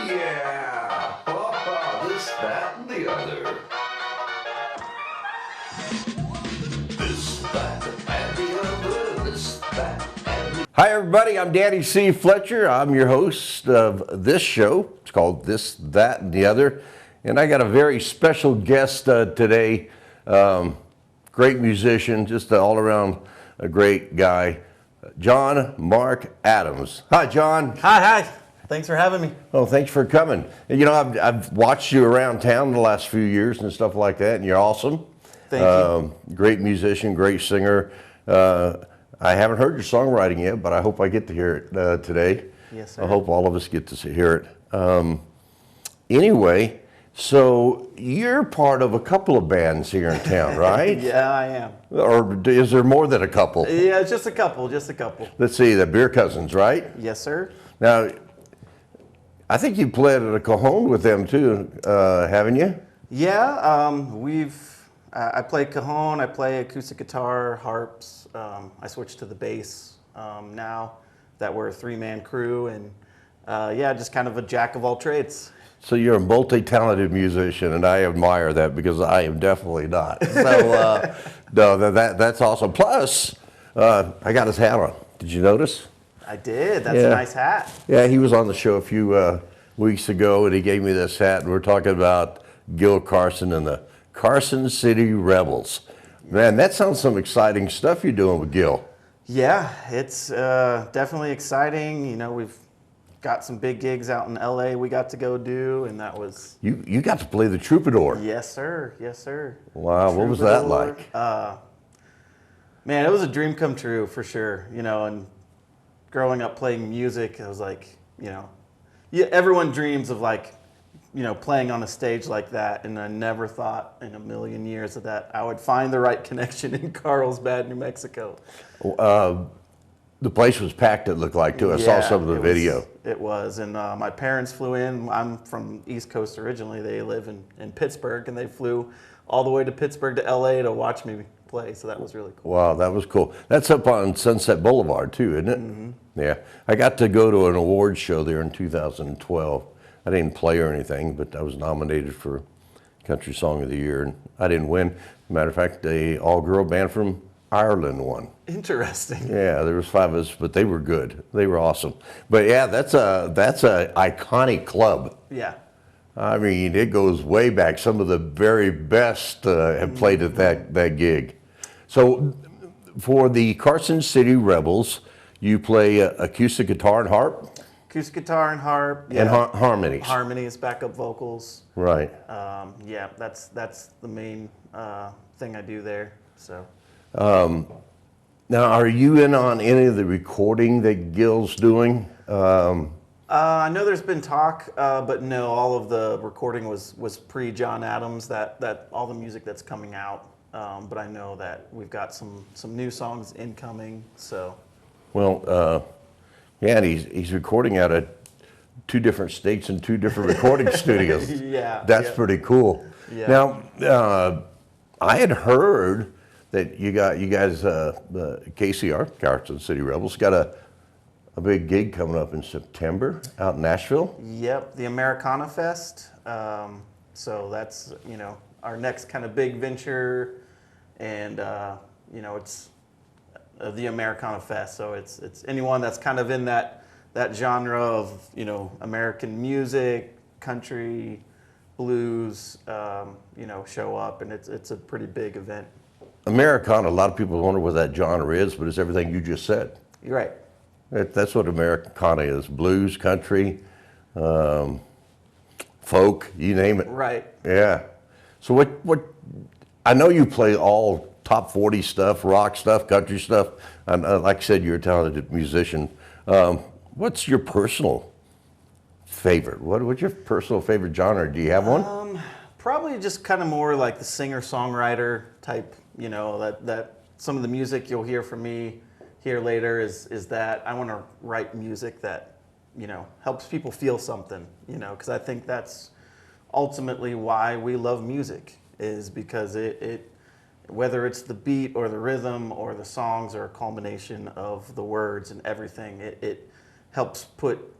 Yeah! This, that, and the other. This, that, and the other. This, that, and the... Hi, everybody. I'm Danny C. Fletcher. I'm your host of this show. It's called This, That, and the Other. And I got a very special guest today. Great musician, just all around a great guy. Jon Mark Adams. Hi, Jon. Hi. Thanks for having me. Oh, thanks for coming. You know, I've watched you around town the last few years and stuff like that, and you're awesome. Thank you. Great musician, great singer. I haven't heard your songwriting yet, but I hope I get to hear it today. Yes, sir. I hope all of us get to hear it. Anyway, so you're part of a couple of bands here in town, right? Yeah, I am. Or is there more than a couple? Yeah, just a couple. Let's see, the Beer Cousins, right? Yes, sir. Now, I think you played at a Cajon with them too, haven't you? Yeah, I play cajon, I play acoustic guitar, harps. I switched to the bass now that we're a three-man crew, and yeah, just kind of a jack of all trades. So you're a multi-talented musician, and I admire that because I am definitely not. So no, that's awesome. Plus, I got his hat on. Did you notice? I did. That's a nice hat. Yeah, he was on the show a few weeks ago, and he gave me this hat, and we're talking about Gil Carson and the Carson City Rebels. Man, that sounds some exciting stuff you're doing with Gil. Yeah, it's definitely exciting. You know, we've got some big gigs out in LA we got to go do, and that was... You got to play the Troubadour. Yes, sir. Yes, sir. Wow, what was that like? Man, it was a dream come true for sure. You know, and growing up playing music, I was like, you know, everyone dreams of like, you know, playing on a stage like that, and I never thought in a million years that I would find the right connection in Carlsbad, New Mexico. The place was packed, it looked like, too. I saw some of the video. It was, and my parents flew in. I'm from East Coast originally. They live in Pittsburgh, and they flew all the way to Pittsburgh to LA to watch me play, so that was really cool. Wow, that was cool. That's up on Sunset Boulevard, too, isn't it? Mm-hmm. Yeah. I got to go to an awards show there in 2012. I didn't play or anything, but I was nominated for Country Song of the Year, and I didn't win. Matter of fact, the all-girl band from Ireland won. Interesting. Yeah, there was 5 of us, but they were good. They were awesome. But yeah, that's a iconic club. Yeah. I mean, it goes way back. Some of the very best have played at that gig. So for the Carson City Rebels, you play acoustic guitar and harp? Acoustic guitar and harp. Yeah. And harmonies. Harmonies, backup vocals. Right. Yeah, that's the main thing I do there. So. Now, are you in on any of the recording that Gil's doing? I know there's been talk, but no, all of the recording was pre-Jon Adams, that all the music that's coming out. But I know that we've got some new songs incoming, so. Well, yeah, and he's recording out of 2 different states and 2 different recording studios. Yeah. That's pretty cool. Yeah. Now, I had heard that you guys, the KCR, Carson City Rebels, got a big gig coming up in September out in Nashville. Yep, the Americana Fest. So that's, you know, our next kind of big venture, and you know, it's the Americana Fest. So it's anyone that's kind of in that genre of, you know, American music, country, blues, you know, show up, and it's a pretty big event. Americana, a lot of people wonder what that genre is, but it's everything you just said. You're right. That's what Americana is: blues, country, folk, you name it. Right. Yeah. So what? I know you play all top 40 stuff, rock stuff, country stuff. And like I said, you're a talented musician. What's your personal favorite? What's your personal favorite genre? Do you have one? Probably just kind of more like the singer-songwriter type. You know, that some of the music you'll hear from me here later is that I want to write music that, you know, helps people feel something, you know, because I think that's ultimately why we love music, is because it whether it's the beat or the rhythm or the songs or a culmination of the words and everything, it helps put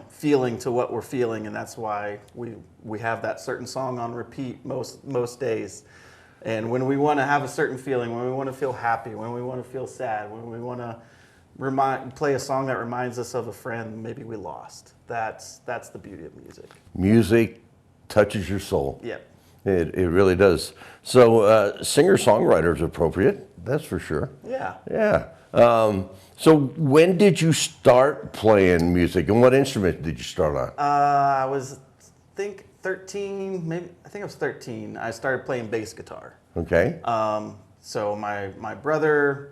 feeling to what we're feeling, and that's why we have that certain song on repeat most days. And when we want to have a certain feeling, when we want to feel happy, when we want to feel sad, when we want to play a song that reminds us of a friend maybe we lost, that's the beauty of music. Music touches your soul. Yep. It really does. So singer-songwriter is appropriate, that's for sure. Yeah. Yeah. So when did you start playing music, and what instrument did you start on? I was, I think 13, I think I was 13. I started playing bass guitar. Okay. So my brother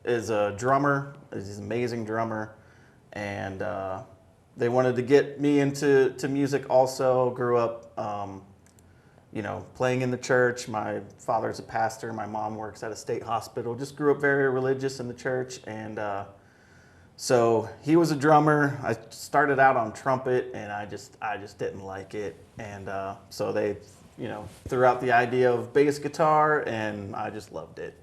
is a drummer. He's an amazing drummer, and they wanted to get me into music also. Grew up, playing in the church. My father's a pastor. My mom works at a state hospital. Just grew up very religious in the church, and so he was a drummer. I started out on trumpet, and I just didn't like it, and so they, threw out the idea of bass guitar, and I just loved it,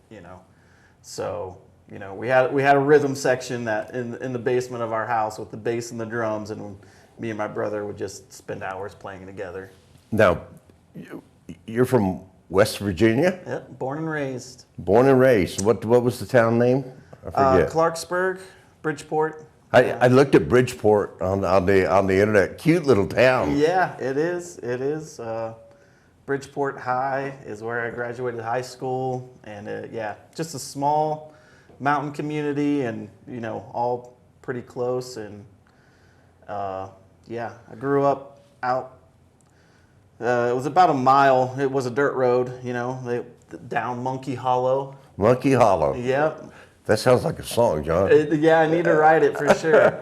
So we had a rhythm section that in the basement of our house with the bass and the drums, and me and my brother would just spend hours playing together. Now, you're from West Virginia? Yep, born and raised. Born and raised. What was the town name? I forget. Clarksburg, Bridgeport. I looked at Bridgeport on the internet. Cute little town. Yeah, it is. It is. Bridgeport High is where I graduated high school, and just a small mountain community, and all pretty close. And I grew up out. It was about a mile. It was a dirt road, down Monkey Hollow. Monkey Hollow. Yep. That sounds like a song, John. I need to write it for sure.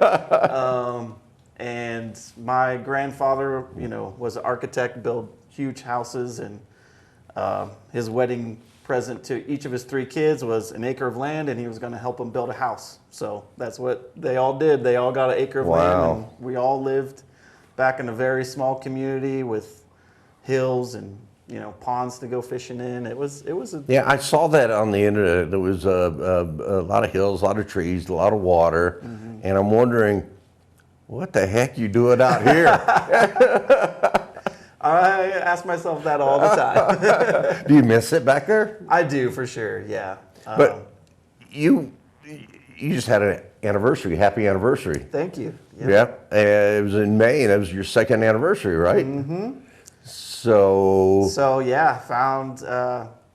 And my grandfather, was an architect, built huge houses, and his wedding present to each of his 3 kids was an acre of land, and he was going to help them build a house. So that's what they all did. They all got an acre of land, and we all lived back in a very small community with hills and ponds to go fishing in. It was Yeah, I saw that on the internet. There was a lot of hills, a lot of trees, a lot of water, and I'm wondering, what the heck you doing out here? I ask myself that all the time. Do you miss it back there? I do, for sure. Yeah. But you just had an anniversary, happy anniversary. Thank you. Yeah, it was in May, and it was your 2nd anniversary, right? Mm-hmm. So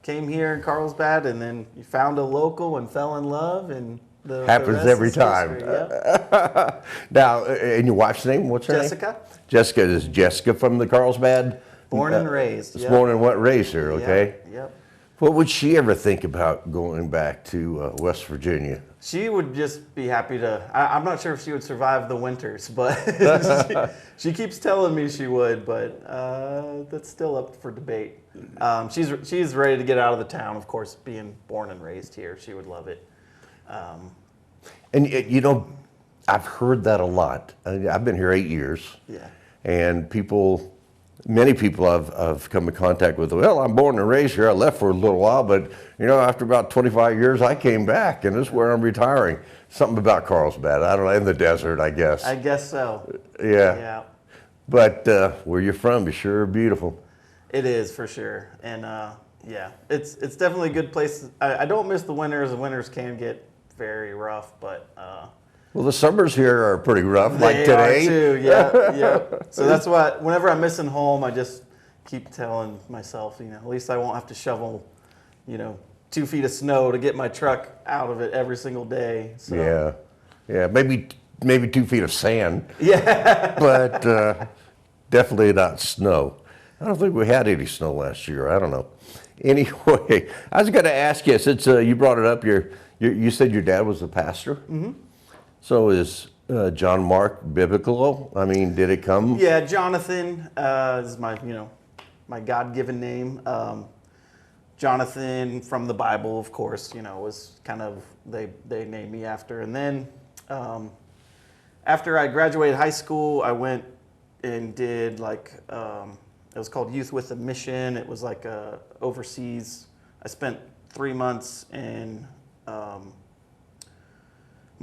came here in Carlsbad, and then you found a local and fell in love, and the happens rest every is time. history. Yep. Now, and your wife's name? What's her Jessica. name? Jessica. Is Jessica from the Carlsbad? Born and raised. Yep. Born and raised here. Okay. Yep. What would she ever think about going back to West Virginia? She would just be happy to. I'm not sure if she would survive the winters, but she keeps telling me she would, but that's still up for debate. She's ready to get out of the town, of course, being born and raised here. She would love it. And I've heard that a lot. I've been here 8 years. Yeah. And many people I've come in contact with, well, I'm born and raised here. I left for a little while, but after about 25 years, I came back, and this is where I'm retiring. Something about Carlsbad. I don't know, in the desert, I guess. I guess so. Yeah. But where you're from is sure beautiful. It is, for sure. And it's definitely a good place. I don't miss the winters. The winters can get very rough, but well, the summers here are pretty rough, like today. They are too, yeah. So that's why whenever I'm missing home, I just keep telling myself, at least I won't have to shovel, 2 feet of snow to get my truck out of it every single day. So. Yeah, maybe 2 feet of sand. Yeah. But definitely not snow. I don't think we had any snow last year. I don't know. Anyway, I was going to ask you, since you brought it up, you said your dad was a pastor. Mm-hmm. So is John Mark biblical? I mean, did it come? Yeah, Jonathan is my God-given name. Jonathan from the Bible, of course, was kind of, they named me after. And then after I graduated high school, I went and did it was called Youth with a Mission. It was like overseas. I spent 3 months in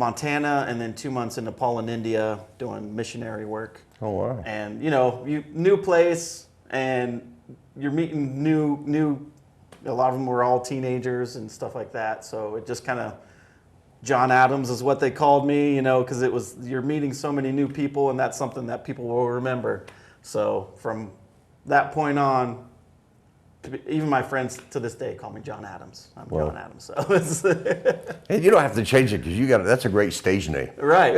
Montana, and then 2 months in Nepal and India doing missionary work. Oh, wow. And, you new place, and you're meeting new, a lot of them were all teenagers and stuff like that. So it just kind of, John Adams is what they called me, because you're meeting so many new people, and that's something that people will remember. So from that point on, even my friends to this day call me John Adams. I'm John Adams. So it's and you don't have to change it because that's a great stage name. Right.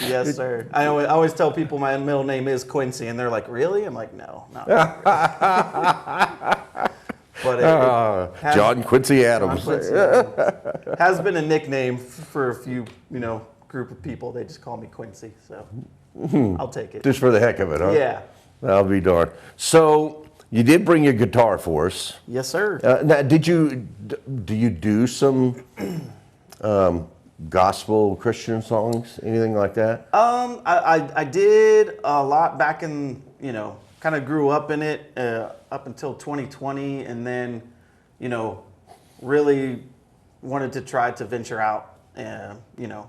Yes, sir. I always tell people my middle name is Quincy, and they're like, "Really?" I'm like, "No, not really." But John Quincy Adams. Has been a nickname for a few, group of people. They just call me Quincy, so I'll take it. Just for the heck of it, huh? Yeah. I'll be darned. So you did bring your guitar for us. Yes, sir. Now, do you do some gospel Christian songs, anything like that? I did a lot back in, kind of grew up in it up until 2020, and then, really wanted to try to venture out and,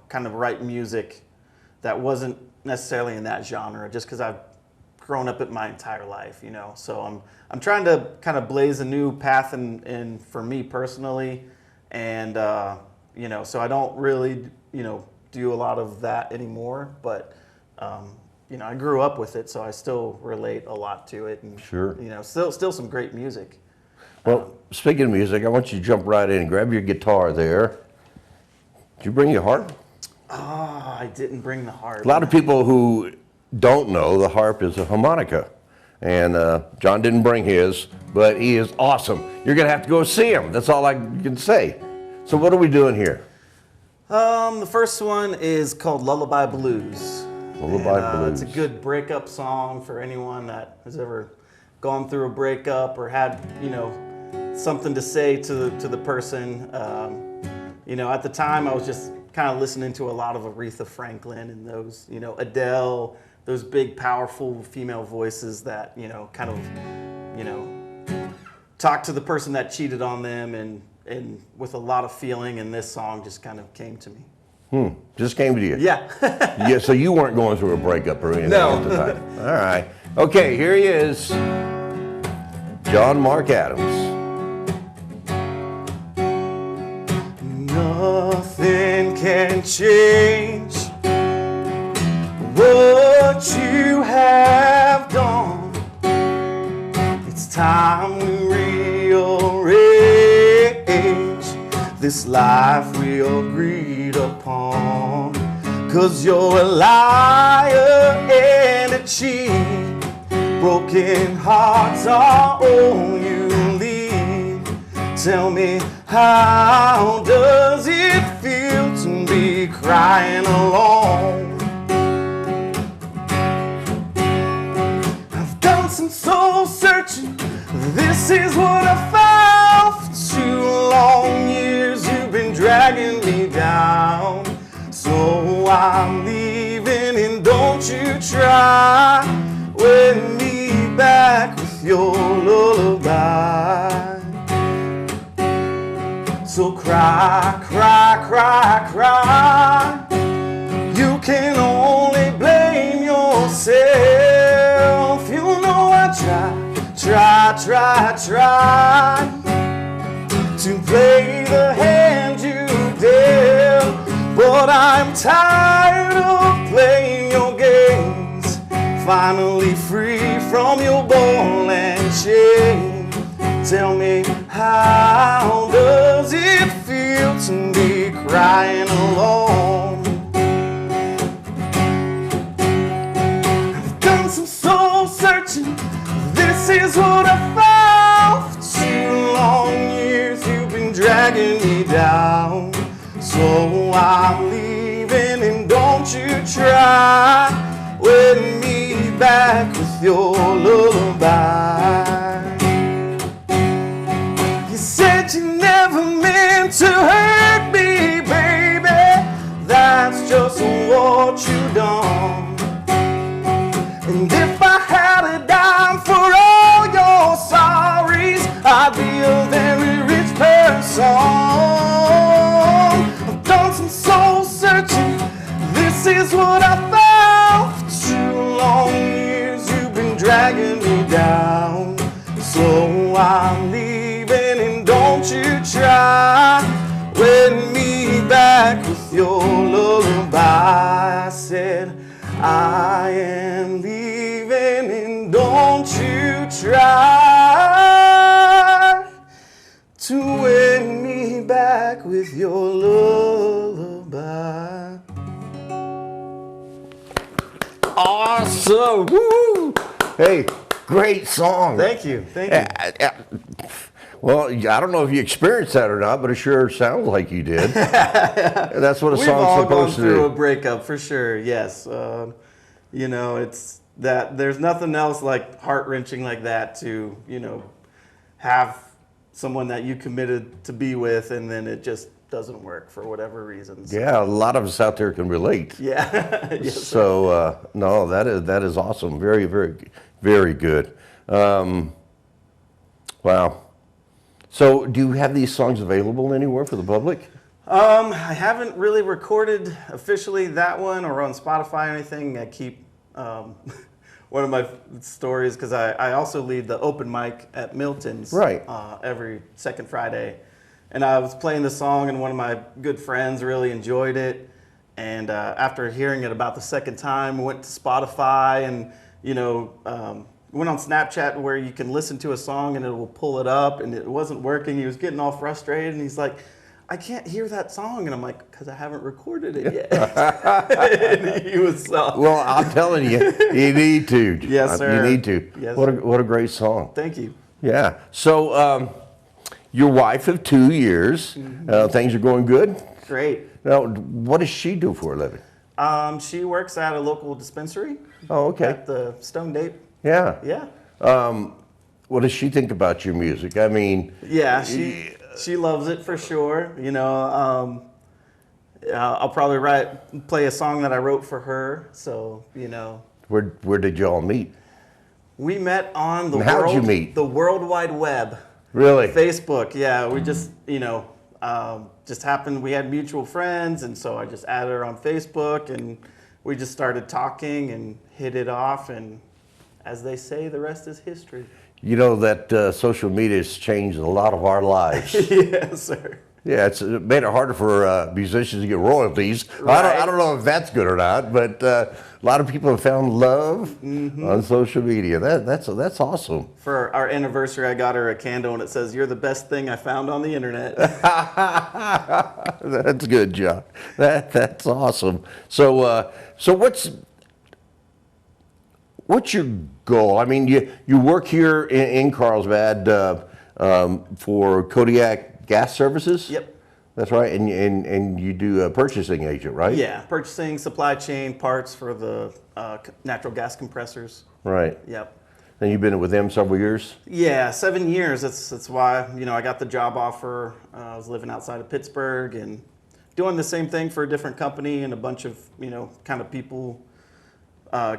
kind of write music that wasn't necessarily in that genre, just because I've grown up it my entire life, So I'm trying to kind of blaze a new path in for me personally, and so I don't really do a lot of that anymore, but I grew up with it, so I still relate a lot to it, and sure, still some great music. Well, speaking of music, I want you to jump right in and grab your guitar there. Did you bring your harp? Oh, I didn't bring the harp. A lot of people who don't know the harp is a harmonica, and John didn't bring his, but he is awesome. You're gonna have to go see him. That's all I can say. So what are we doing here? The first one is called Lullaby Blues. Lullaby Blues. It's a good breakup song for anyone that has ever gone through a breakup or had something to say to the person. At the time I was just kind of listening to a lot of Aretha Franklin and those, Adele, those big, powerful female voices that, kind of, talk to the person that cheated on them and with a lot of feeling, and this song just kind of came to me. Just came to you? Yeah. Yeah, so you weren't going through a breakup or anything No. at the time. All right. Okay, here he is, John Mark Adams. Nothing can change what you have done. It's time we rearrange this life we agreed upon. 'Cause you're a liar and a cheat. Broken hearts are all you leave. Tell me, how does it feel to be crying alone? I've done some soul searching. This is what I found. For 2 long years you've been dragging me down. So I'm leaving, and don't you try win me back with your lullaby. So cry, cry, cry, cry. You can only blame yourself. You know I try to play the hand you dealt. But I'm tired of playing your games. Finally free from your ball and chain. Tell me, how does it feel to be crying alone? I've done some soul searching. This is what I found. For 2 long years you've been dragging me down. So I'm leaving, and don't you try win me back with your lullaby. You said you never meant to hurt me, baby. That's just what you done. And if I had a dime for all your sorries, I'd be a very rich person. I've done said, I am leaving and don't you try to win me back with your lullaby. Awesome! Woo! Hey, great song. Thank you. Well, I don't know if you experienced that or not, but it sure sounds like you did. That's what a We've song's all supposed gone to through a do. breakup for sure. Yes, you know, it's that there's nothing else like heart wrenching like that to have someone that you committed to be with and then it just doesn't work for whatever reasons. Yeah, a lot of us out there can relate. Yeah. Yes, sir. So no, that is awesome. Very, very, very good. Wow. So, do you have these songs available anywhere for the public? I haven't really recorded officially that one or on Spotify or anything. I keep one of my stories because I also lead the open mic at Milton's Right. Every second Friday. And I was playing the song and one of my good friends really enjoyed it. And after hearing it about the second time, went to Spotify and, went on Snapchat where you can listen to a song and it will pull it up and it wasn't working. He was getting all frustrated and he's like, I can't hear that song. And I'm like, because I haven't recorded it yet. And he was Well, I'm telling you, you need to. Yes, sir. You need to. Yes, What a great song. Thank you. Yeah. So, your wife of 2 years, things are going good? Great. Now, what does she do for a living? She works at a local dispensary. Oh, okay. At the Stone Date. Yeah. Yeah. What does she think about your music? I mean, Yeah, she loves it for sure. I'll probably play a song that I wrote for her. So where did y'all meet? we met on the And how'd you meet? the World Wide Web, Really? Facebook. Yeah, we just just happened. We had mutual friends, and so I just added her on Facebook, and we just started talking and hit it off. And as they say, the rest is history. You know that social media has changed a lot of our lives. Yes, sir. Yeah, it's made it harder for musicians to get royalties. Right. I don't know if that's good or not, but a lot of people have found love on social media. That's awesome. For our anniversary, I got her a candle, and it says, "You're the best thing I found on the internet." That's good, John. That's awesome. So what's your goal? I mean, you work here in Carlsbad for Kodiak Gas Services? Yep. That's right, and you do a purchasing agent, right? Yeah, purchasing, supply chain, parts for the natural gas compressors. Right. Yep. And you've been with them several years? Yeah, 7 years. That's why I got the job offer. I was living outside of Pittsburgh and doing the same thing for a different company, and a bunch of kind of people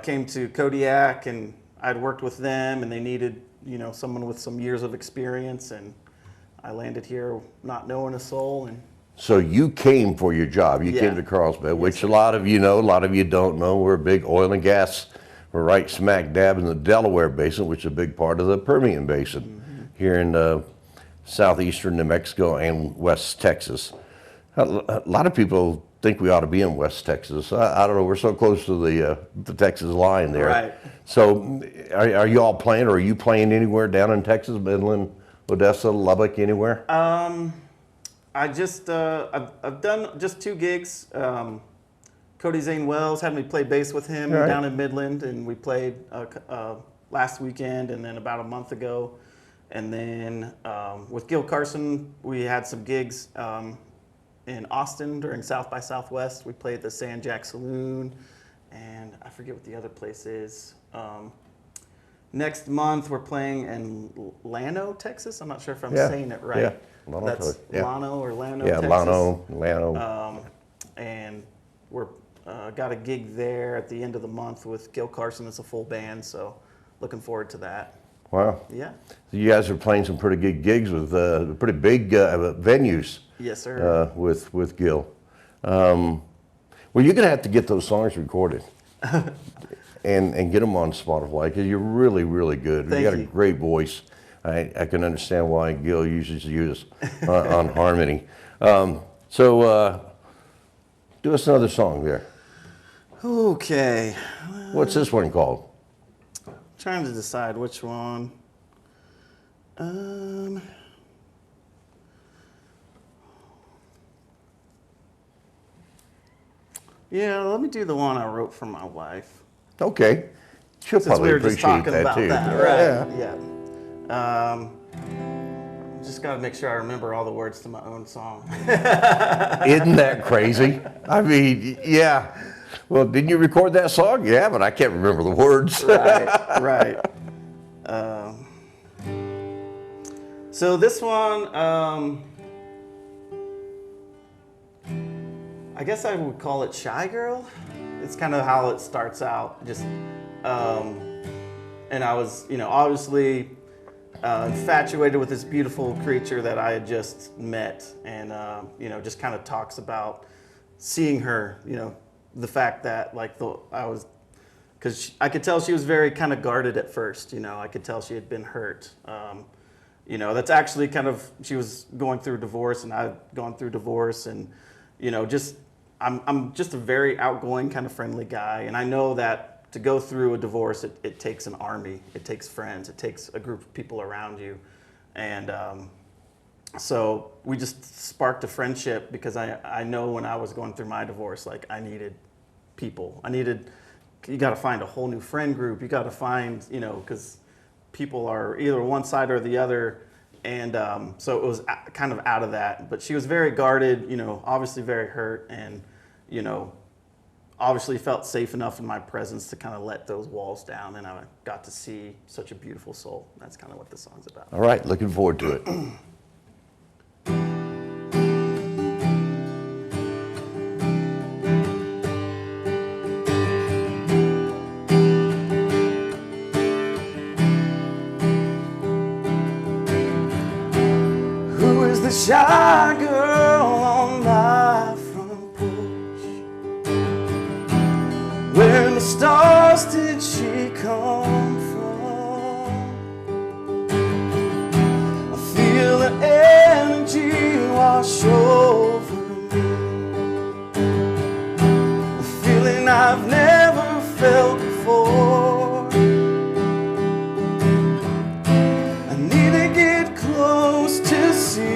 came to Kodiak, and I'd worked with them, and they needed someone with some years of experience, and I landed here not knowing a soul. And So you came for your job. You Yeah. came to Carlsbad, which a lot of you know, a lot of you don't know. We're a big oil and gas. We're right smack dab in the Delaware Basin, which is a big part of the Permian Basin here in southeastern New Mexico and West Texas. A lot of people think we ought to be in West Texas. I don't know. We're so close to the Texas line there. Right. So are you all playing, or are you playing anywhere down in Texas, Midland, Odessa, Lubbock, anywhere? I just I've done just 2 gigs. Cody Zane Wells had me play bass with him Right. down in Midland, and we played last weekend and then about a month ago. And then with Gil Carson, we had some gigs in Austin during South by Southwest. We played at the Sand Jack Saloon, and I forget what the other place is. Next month, we're playing in Llano, Texas. I'm not sure if I'm Yeah. saying it right. Yeah. Llano, That's yeah. Llano or Llano, Yeah, Texas. Llano. And we're got a gig there at the end of the month with Gil Carson. It's a full band, so looking forward to that. Wow. Yeah. You guys are playing some pretty good gigs with pretty big venues Yes, sir. with Gil. Well, you're going to have to get those songs recorded and get them on Spotify, because you're really, really good. Thank You got a you. great voice. I can understand why Gil uses you on harmony. So do us another song there. Okay. What's this one called? Trying to decide which one. Yeah, let me do the one I wrote for my wife. Okay. She'll Since probably we were just appreciate talking that about too. that, right? Yeah. Just got to make sure I remember all the words to my own song. Isn't that crazy? I mean, yeah. Well, didn't you record that song? Yeah, but I can't remember the words. Right. So this one, I guess I would call it Shy Girl. It's kind of how it starts out. Just, and I was, obviously infatuated with this beautiful creature that I had just met, and just kind of talks about seeing her. The fact that because I could tell she was very kind of guarded at first. I could tell she had been hurt. That's actually she was going through divorce, and I've gone through divorce, and I'm just a very outgoing kind of friendly guy, and I know that to go through a divorce, it takes an army, it takes friends, it takes a group of people around you, and so we just sparked a friendship because I know when I was going through my divorce, I needed people. You got to find a whole new friend group. You got to find, because people are either one side or the other. And so it was kind of out of that. But she was very guarded, obviously very hurt, and, obviously felt safe enough in my presence to kind of let those walls down. And I got to see such a beautiful soul. That's kind of what the song's about. All right, looking forward to it. The shy girl on my front porch. Where in the stars did she come from? I feel the energy wash over me, a feeling I've never felt before. I need to get close to see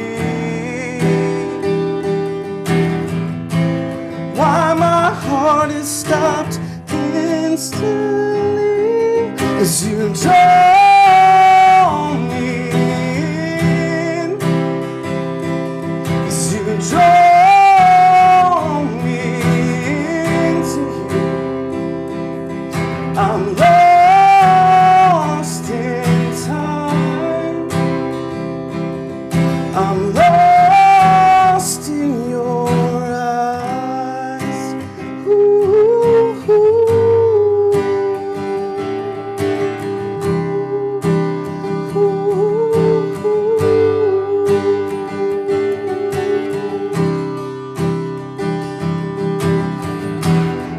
why my heart is stopped instantly, as you draw me in, as you draw me into you. I'm lost in time, I'm lost in your eyes.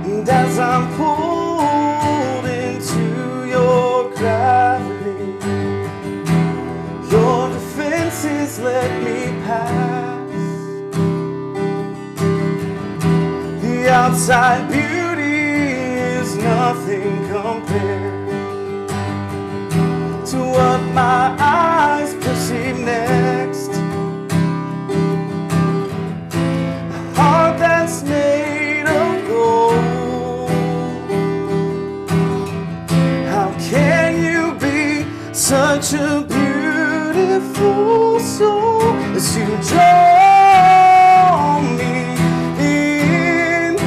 And as I'm pulled into your gravity, your defenses let me pass. The outside beauty is nothing compared to what my eyes perceive next. A heart that's made of gold. How can you be such a beautiful soul, as you draw me in,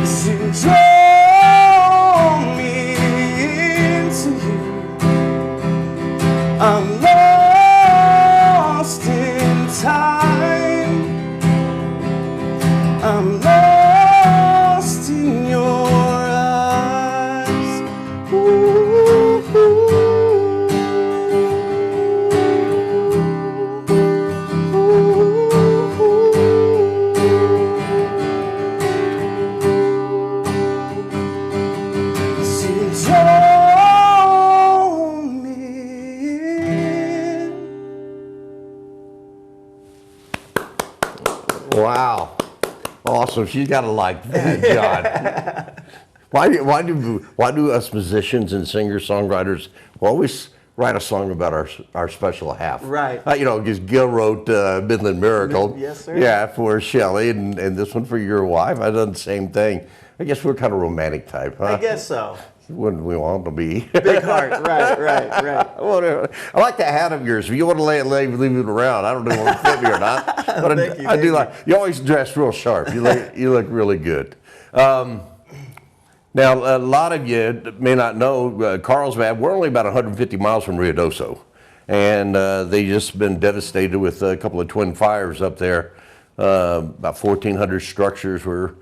as you draw me into you. I'm lost in time, I'm lost in your eyes. Ooh. awesome. She's got to like that, John. Why do us musicians and singers, songwriters always write a song about our special half? Right. Because Gil wrote Midland Miracle. Yes, sir. Yeah, for Shelley, and this one for your wife. I've done the same thing. I guess we're kind of romantic type, huh? I guess so. Wouldn't we want to be? Big heart. Right. Whatever. I like the hat of yours. If you want to leave it around, I don't know if it'll fit me or not. But I do like. You always dress real sharp. You look really good. Now, a lot of you may not know Carlsbad. We're only about 150 miles from Ruidoso, and they just been devastated with a couple of twin fires up there. About 1,400 structures were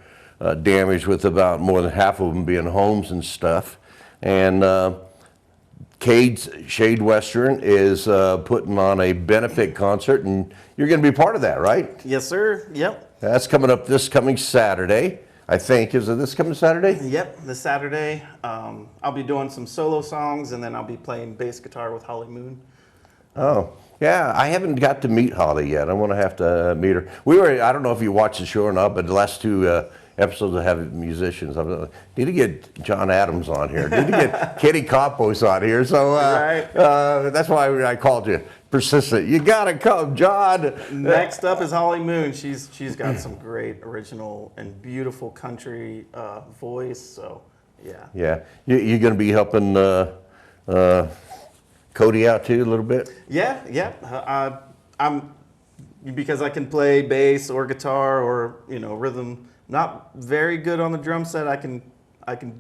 damaged, with about more than half of them being homes and stuff. And Cade's Shade Western is putting on a benefit concert, and you're going to be part of that, right? Yes, sir. Yep. That's coming up this coming Saturday, I think. Is it this coming Saturday? Yep, this Saturday. I'll be doing some solo songs, and then I'll be playing bass guitar with Holly Moon. Oh, yeah. I haven't got to meet Holly yet. I want to have to meet her. I don't know if you watched the show or not, but the last two episodes of having musicians, I need to get John Adams on here. Need to get Kenny Campos on here. So Right. That's why I called you. Persistent. You got to come, John. Next up is Holly Moon. She's got some great original and beautiful country voice. So yeah. Yeah. You're going to be helping Cody out too a little bit? Yeah. I'm because I can play bass or guitar or rhythm. Not very good on the drum set. I can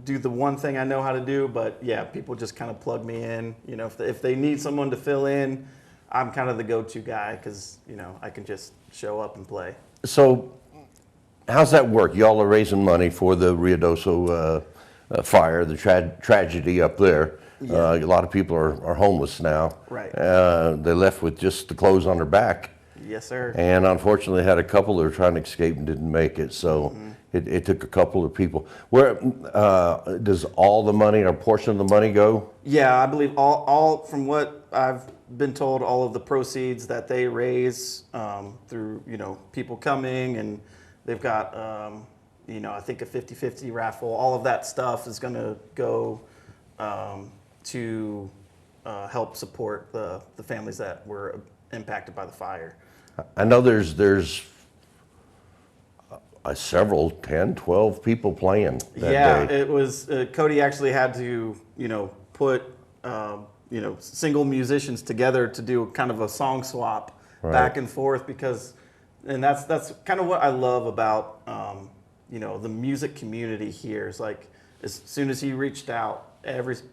do the one thing I know how to do, but yeah, people just kind of plug me in. If they need someone to fill in, I'm kind of the go-to guy because I can just show up and play. So, how's that work? Y'all are raising money for the Ruidoso fire, the tragedy up there. Yeah. A lot of people are homeless now. Right. They're left with just the clothes on their back. Yes, sir. And unfortunately, had a couple that were trying to escape and didn't make it. So it took a couple of people. Where does all the money or portion of the money go? Yeah, I believe all from what I've been told, all of the proceeds that they raise through people coming, and they've got I think a 50-50 raffle. All of that stuff is going to go to help support the families that were impacted by the fire. I know there's several, 10, 12 people playing that day. It was, Cody actually had to, put, single musicians together to do kind of a song swap back and forth and that's kind of what I love about, the music community here is like, as soon as he reached out,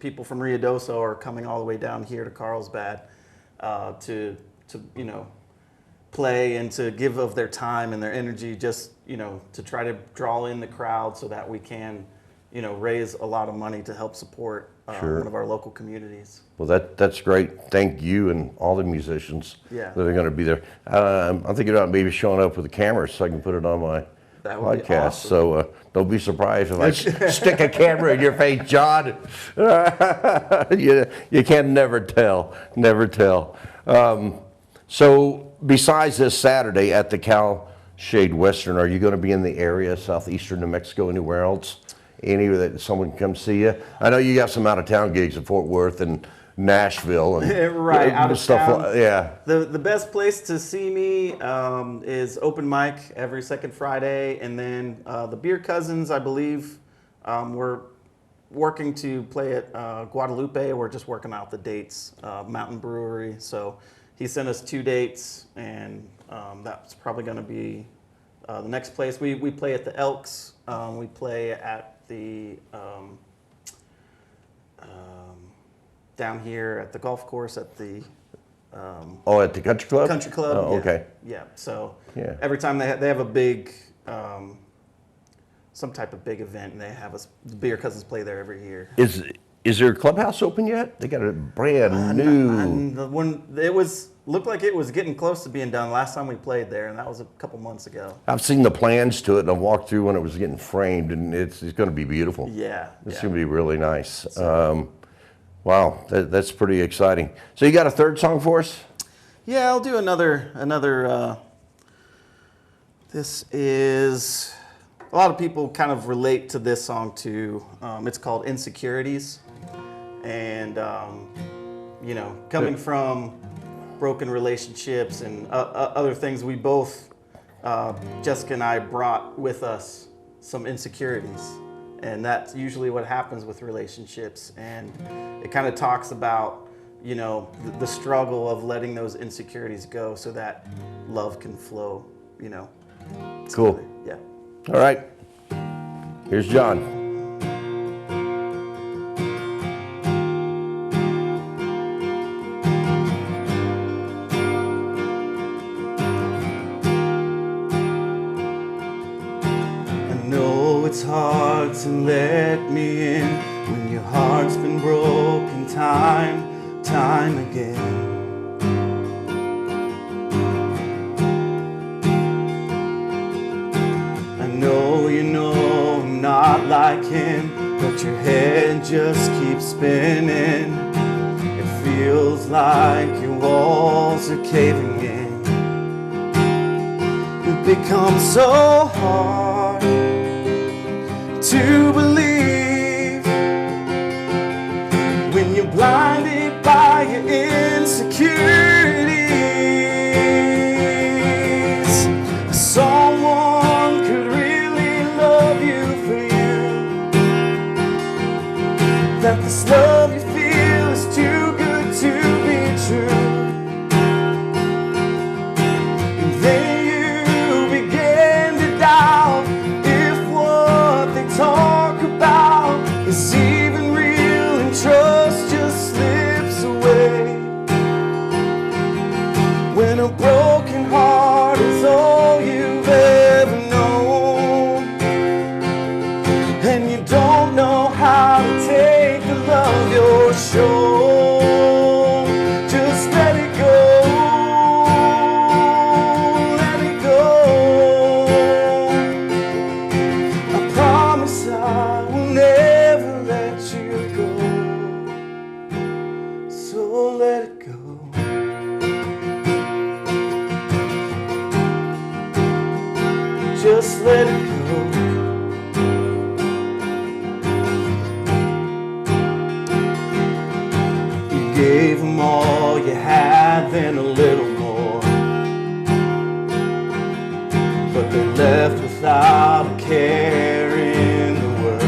people from Ruidoso are coming all the way down here to Carlsbad to play and to give of their time and their energy just, to try to draw in the crowd so that we can, raise a lot of money to help support one of our local communities. Well, that's great. Thank you and all the musicians that are going to be there. I'm thinking about maybe showing up with a camera so I can put it on my podcast. Awesome. So don't be surprised if I stick a camera in your face, John. You can never tell. Never tell. So besides this Saturday at the Cal Shade Western, are you going to be in the area, southeastern New Mexico, anywhere else? Anywhere that someone can come see you? I know you got some out-of-town gigs in Fort Worth and Nashville and right out of stuff. town. Yeah. The best place to see me is open mic every second Friday, and then the Beer Cousins, I believe, we're working to play at Guadalupe. We're just working out the dates. Mountain Brewery. So he sent us 2 dates, and that's probably going to be the next place. We play at the Elks. We play at the down here at the golf course at the at the country club? Country club. Oh, yeah. okay. Yeah. So every time they have a big some type of big event, and they have the Beer Cousins play there every year. Is their clubhouse open yet? They got a brand new. When it looked like it was getting close to being done last time we played there, and that was a couple months ago. I've seen the plans to it, and I walked through when it was getting framed, and it's going to be beautiful. Yeah. It's going to be really nice. Wow, that's pretty exciting. So you got a third song for us? Yeah, I'll do another. This is a lot of people kind of relate to this song too. It's called Insecurities. And, you know, coming from broken relationships and other things, we both, Jessica and I, brought with us some insecurities. And that's usually what happens with relationships. And it kind of talks about, you know, the struggle of letting those insecurities go so that love can flow, you know. Cool. Yeah. All right. Here's Jon. It's hard to let me in when your heart's been broken time again. I know you know I'm not like him, but your head just keeps spinning. It feels like your walls are caving in. It becomes so hard to believe when you're blinded by your insecurities. Someone could really love you for you, that this love you feel is too good to be true. And then you begin to doubt talk about is even real, and trust just slips away when a broken heart is all you've ever known, and you don't know how to take the love you're shown. Just let it go. I will never let you go, so let it go. Just let it go. You gave them all you had, then a little more, but they left without a care in the world.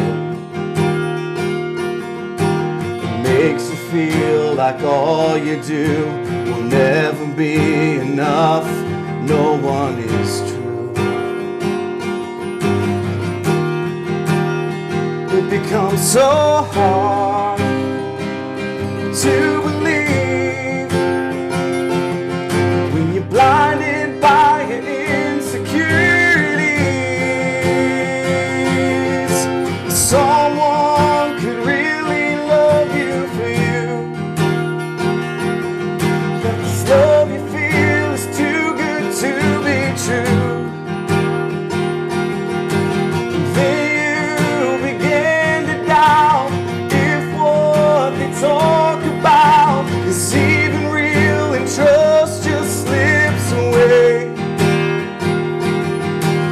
It makes you feel like all you do will never be enough. No one is true. It becomes so hard to believe when you're blinded by your insecurities. Someone could really love you for you, but this love you feel is too good to be true. Then you begin to doubt if what they talk about is even real, and trust just slips away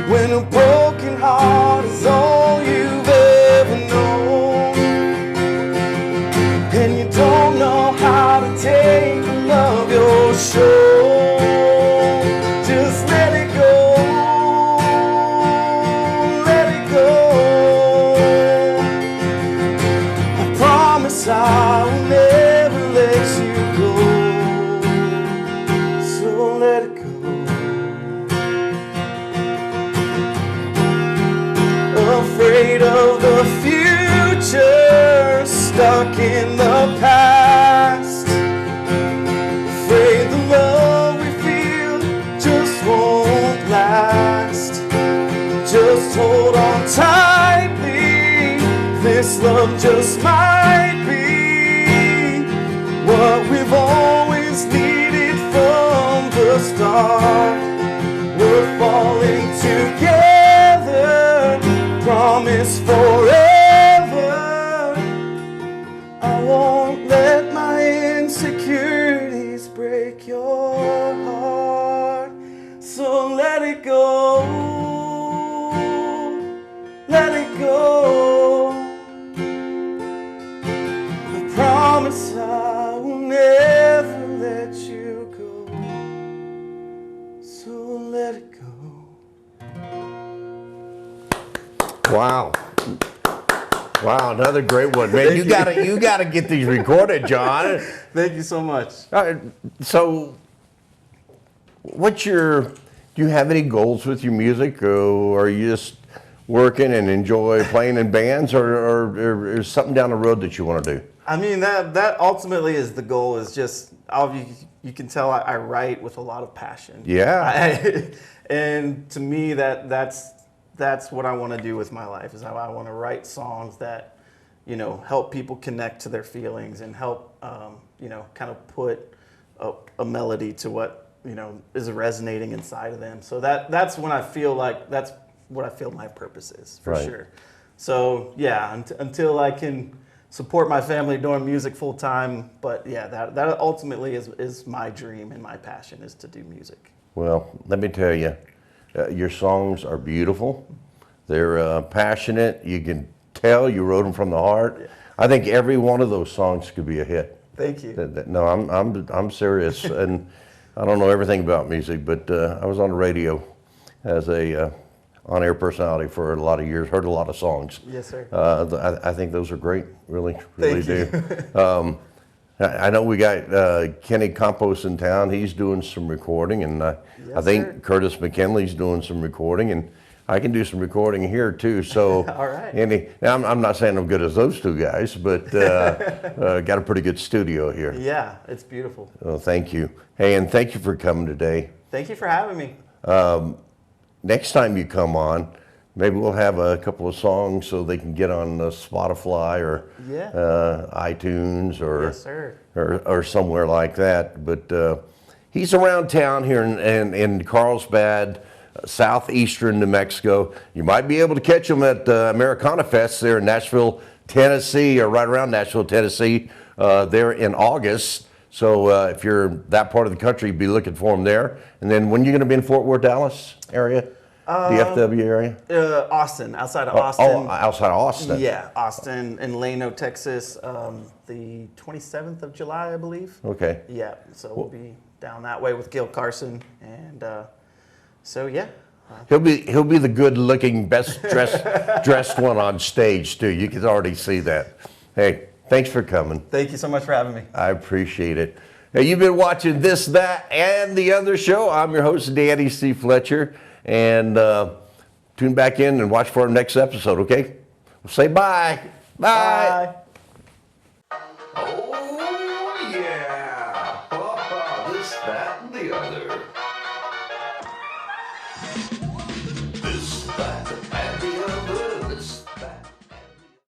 when a broken heart is all you've ever known, and you don't know how to take the love you're shown. Just let it go, let it go. I promise I will never let you go, so let it go. Afraid of the future, stuck in the past. Afraid the love we feel just won't last. Just hold on tightly, this love just might be what we've always needed from the start. We're falling together, promise forever. I won't let my insecurities break your heart, so let it go. Wow, another great one, man. You gotta get these recorded, Jon. Thank you so much. So, do you have any goals with your music, or are you just working and enjoy playing in bands, or is something down the road that you want to do? I mean, that ultimately is the goal. Is just you can tell I write with a lot of passion. Yeah. And to me, that's what I want to do with my life. Is I want to write songs that, help people connect to their feelings and help, kind of put a melody to what is resonating inside of them. So that's when I feel like that's what I feel my purpose is, for sure. So yeah, until I can support my family doing music full time, but yeah, that ultimately is my dream and my passion, is to do music. Well, let me tell you, your songs are beautiful. They're passionate. You can tell you wrote them from the heart. Yeah. I think every one of those songs could be a hit. Thank you. No, I'm serious, and I don't know everything about music, but I was on the radio as a on-air personality for a lot of years. Heard a lot of songs. Yes, sir. I think those are great. Really Thank do. I know we got Kenny Campos in town. He's doing some recording, and Yes, I think sir. Curtis McKinley's doing some recording, and I can do some recording here too. So, All right. Now I'm not saying I'm good as those two guys, but got a pretty good studio here. Yeah, it's beautiful. Well, thank you. Hey, and thank you for coming today. Thank you for having me. Next time you come on, maybe we'll have a couple of songs so they can get on Spotify or iTunes Yes, sir. or somewhere like that. But he's around town here in Carlsbad, southeastern New Mexico. You might be able to catch him at Americana Fest there in Nashville, Tennessee, or right around Nashville, Tennessee, there in August. So if you're that part of the country, be looking for him there. And then when you're going to be in Fort Worth, Dallas area? DFW area? Austin, outside of Austin. Oh, outside of Austin. Yeah, Austin and Lano, Texas, the 27th of July, I believe. Okay. Yeah, so we'll be down that way with Gil Carson, and so yeah. He'll be the good-looking, best dressed one on stage too. You can already see that. Hey, thanks for coming. Thank you so much for having me. I appreciate it. Hey, you've been watching This, That, and the Other show. I'm your host, Danny C. Fletcher. And tune back in and watch for our next episode, okay? We'll say bye. Bye. Bye. Oh, yeah. This, that, and the other.